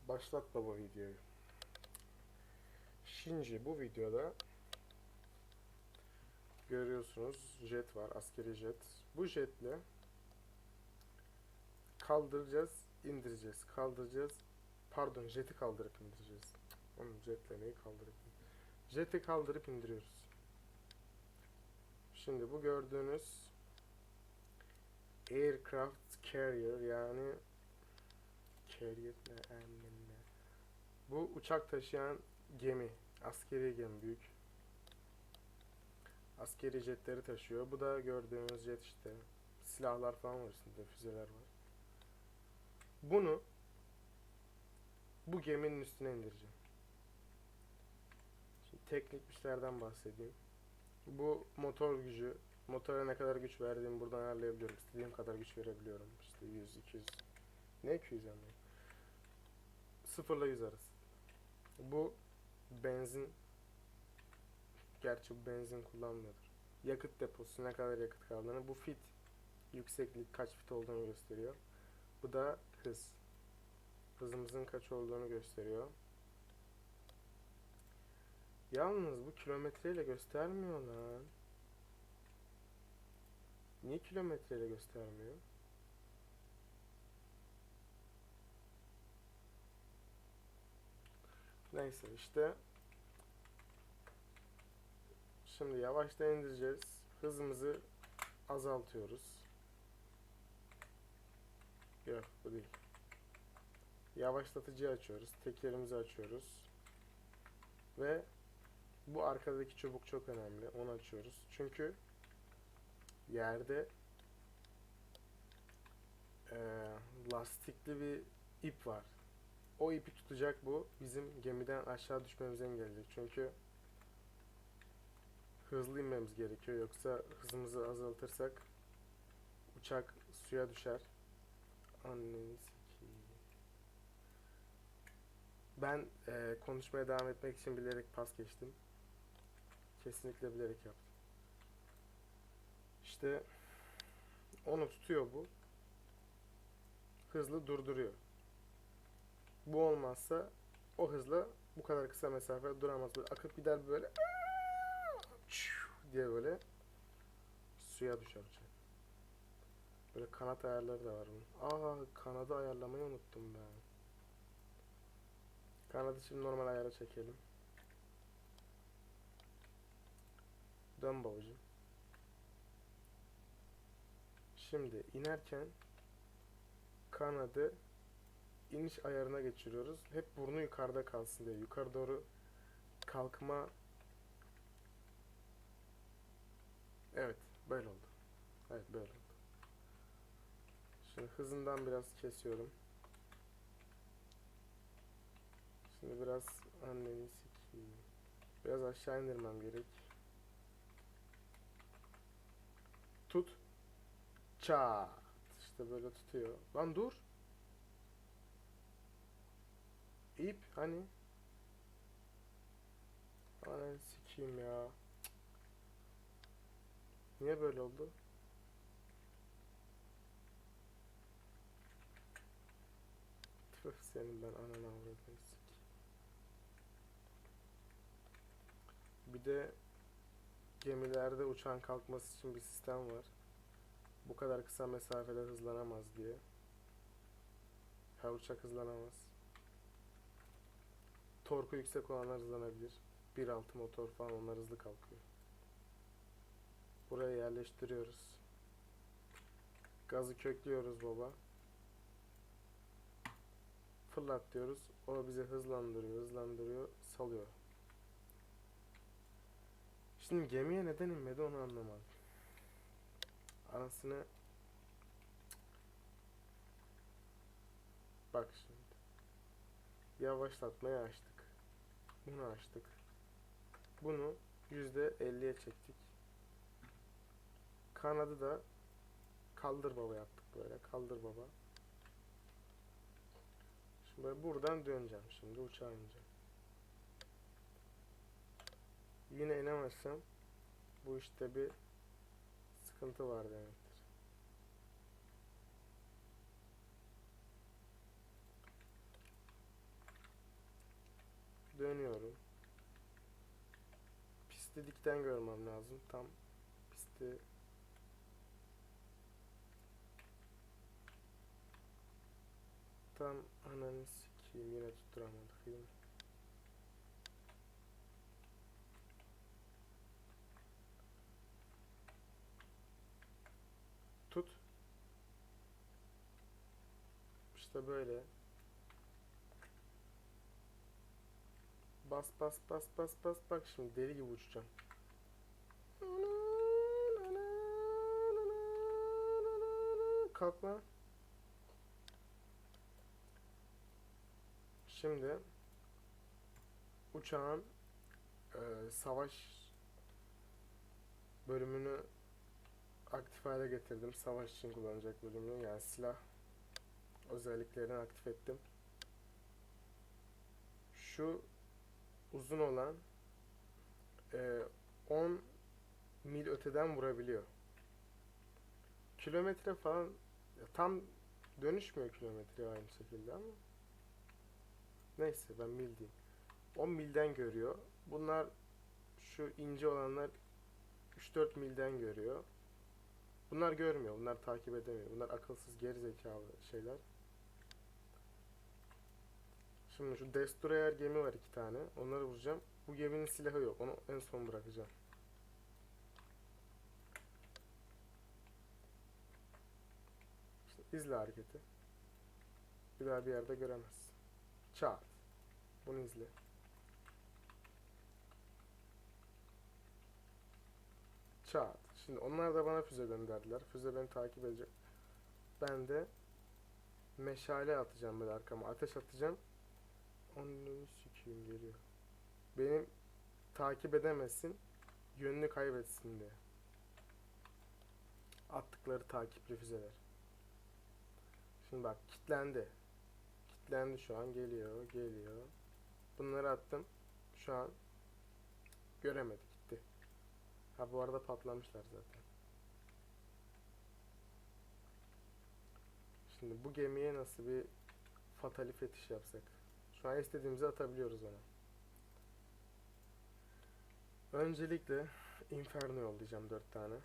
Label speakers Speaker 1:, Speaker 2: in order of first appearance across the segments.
Speaker 1: Başlat baba videoyu. Şimdi bu videoda görüyorsunuz jet var, askeri jet. Bu jetle kaldıracağız, indireceğiz. Kaldıracağız. Pardon, jeti kaldırıp indireceğiz. Onun jetle neyi kaldırıp jeti kaldırıp indiriyoruz. Şimdi bu gördüğünüz aircraft carrier, yani carrier ne? Bu uçak taşıyan gemi. Askeri gemi, büyük. Askeri jetleri taşıyor. Bu da gördüğünüz jet işte. Silahlar falan var üstünde, füzeler var. Bunu bu geminin üstüne indireceğim. Şimdi teknik işlerden bahsedeyim. Bu motor gücü. Motora ne kadar güç verdiğimi buradan ayarlayabiliyorum. İstediğim kadar güç verebiliyorum. İşte 100, 200. Ne 200 yani? 0 ile 100 arası. Bu benzin. Gerçi bu benzin kullanmıyordur. Yakıt deposu, ne kadar yakıt kaldığını. Bu fit. Yükseklik, kaç fit olduğunu gösteriyor. Bu da hız. Hızımızın kaç olduğunu gösteriyor. Yalnız bu kilometreyle göstermiyor lan. Niye kilometreyle göstermiyor? Neyse işte. Şimdi yavaştan indireceğiz. Hızımızı azaltıyoruz. Yok, bu değil. Yavaşlatıcıyı açıyoruz. Tekerimizi açıyoruz. Ve bu arkadaki çubuk çok önemli. Onu açıyoruz. Çünkü yerde lastikli bir ip var. O ipi tutacak bu. Bizim gemiden aşağı düşmemizi engelleyecek. Çünkü hızlı inmemiz gerekiyor. Yoksa hızımızı azaltırsak uçak suya düşer. Anneni sikeyim. Ben konuşmaya devam etmek için bilerek pas geçtim. Kesinlikle bilerek yaptım. İşte onu tutuyor bu. Hızlı durduruyor. Bu olmazsa o hızla bu kadar kısa mesafe duramaz. Böyle akıp gider böyle diye böyle suya düşer uçak. Böyle kanat ayarları da var bunun. Kanadı ayarlamayı unuttum ben. Kanadı şimdi normal ayara çekelim. Dön babacığım. Şimdi inerken kanadı iniş ayarına geçiriyoruz. Hep burnu yukarıda kalsın diye. Yukarı doğru kalkma. Evet, böyle oldu. Evet, böyle oldu. Şimdi hızından biraz kesiyorum. Şimdi biraz anneni sikeyim. Biraz aşağı indirmem gerek. Tut. Çat. İşte böyle tutuyor. Lan dur. İp hani. Ananı sikeyim ya. Niye böyle oldu? Tüh, senin ben ananı avradını sikeyim. Bir de gemilerde uçağın kalkması için bir sistem var. Bu kadar kısa mesafede hızlanamaz diye. Her uçak hızlanamaz. Torku yüksek olanlar hızlanabilir. 1.6 motor falan, onlar hızlı kalkıyor. Buraya yerleştiriyoruz. Gazı köklüyoruz baba. Fırlat diyoruz. O bizi hızlandırıyor, salıyor. Şimdi gemiye neden inmedi onu anlamadım. Anasını... Bak şimdi. Yavaşlatmayı açtık. Bunu açtık. Bunu %50'ye çektik. Kanadı da kaldır baba yaptık böyle. Kaldır baba. Şimdi böyle buradan döneceğim. Şimdi uçağa ineceğim. Yine inemezsem bu işte bir sıkıntı var demektir. Dönüyorum. Pisti dikten görmem lazım. Tam pisti tam ananı sikeyim, yine tutturamadık yine. Tut. İşte böyle. Bas bas bas bas bas, bak şimdi deli gibi uçacağım. Kalkma. Şimdi uçağın savaş bölümünü aktif hale getirdim. Savaş için kullanacak bölümünü, yani silah özelliklerini aktif ettim. Şu uzun olan 10 mil öteden vurabiliyor. Kilometre falan tam dönüşmüyor kilometre aynı şekilde ama neyse ben mil diyeyim. 10 milden görüyor. Bunlar, şu ince olanlar 3-4 milden görüyor. Bunlar görmüyor. Bunlar takip edemiyor. Bunlar akılsız, geri zekalı şeyler. Şimdi şu Destroyer gemi var 2 tane. Onları vuracağım. Bu geminin silahı yok. Onu en son bırakacağım. İşte izle hareketi. Bir daha bir yerde göremezsin. Çat. Bunu izle. Çat. Şimdi onlar da bana füze gönderdiler. Füze beni takip edecek. Ben de meşale atacağım, böyle arkama ateş atacağım. Onu sikeyim, geliyor. Benim takip edemesin, yönünü kaybetsin diye. Attıkları takipli füzeler. Şimdi bak, kilitlendi. Kilitlendi şu an, geliyor geliyor. Bunları attım. Şu an göremedi, gitti. Ha, bu arada patlamışlar zaten. Şimdi bu gemiye nasıl bir fatali fetiş yapsak? Şu an istediğimizi atabiliyoruz ona. Öncelikle Inferno yollayacağım 4 tane.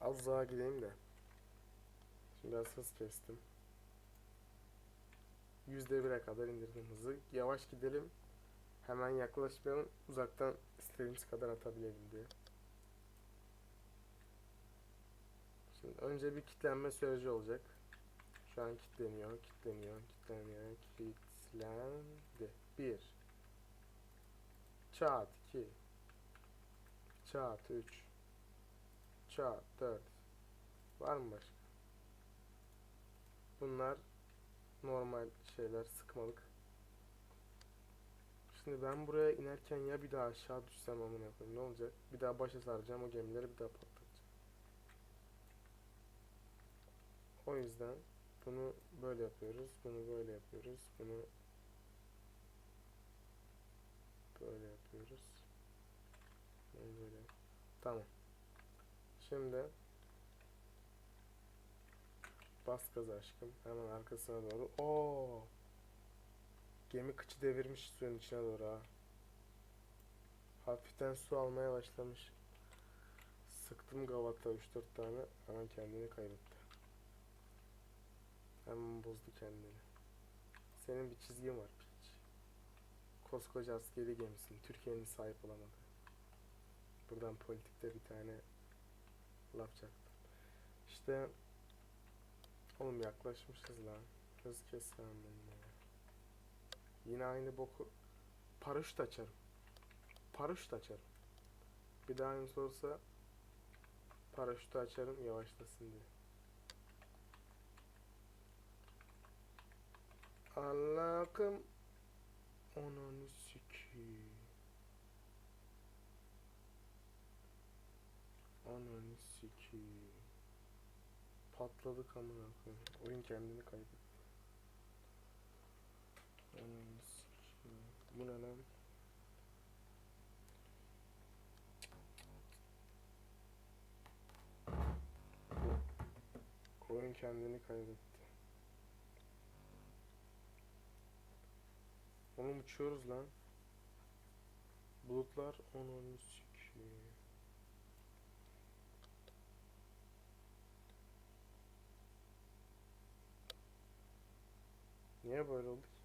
Speaker 1: Az daha gideyim de. Şimdi biraz hız kestim. %1'e kadar indirdim hızı. Yavaş gidelim. Hemen yaklaşmayalım. Uzaktan istediğimiz kadar atabilelim diye. Şimdi önce bir kilitlenme süreci olacak. Şu an kilitleniyor, kilitleniyor, kilitleniyor, kilitlendi. 1 çat, 2 çat, 3 çat, 4. Var mı başka? Bunlar normal şeyler, sıkmalık. Şimdi ben buraya inerken ya bir daha aşağı düşsem, amına koyayım, ne olacak? Bir daha başa saracağım o gemileri, bir daha patlatacağım. O yüzden bunu böyle yapıyoruz, bunu böyle yapıyoruz, bunu böyle yapıyoruz. Bunu böyle. Tamam. Şimdi bas gaza aşkım. Hemen arkasına doğru. Oo! Gemi kıçı devirmiş suyun içine doğru ha. Hafiften su almaya başlamış. Sıktım gavata 3-4 tane. Hemen kendini kaybetti. Hemen bozdu kendini. Senin bir çizgin var piç. Koskoca askeri gemisin. Türkiye'nin sahip olamadı. Buradan politikte bir tane laf çaktım. İşte oğlum yaklaşmışız lan. Hız kes lan benimle ya. Yine aynı boku. Paraşüt açarım. Paraşüt açarım. Bir daha aynısı olsa paraşütü açarım yavaşlasın diye. Allah'ım, ananı sikeyim. Ananı sikeyim. Patladık amına koyayım. Oyun kendini kaybetti. Ananı sikeyim. Bu ne lan? Oyun kendini kaybetti. Oğlum uçuyoruz lan. Bulutlar 10 12. Niye böyle oldu ki?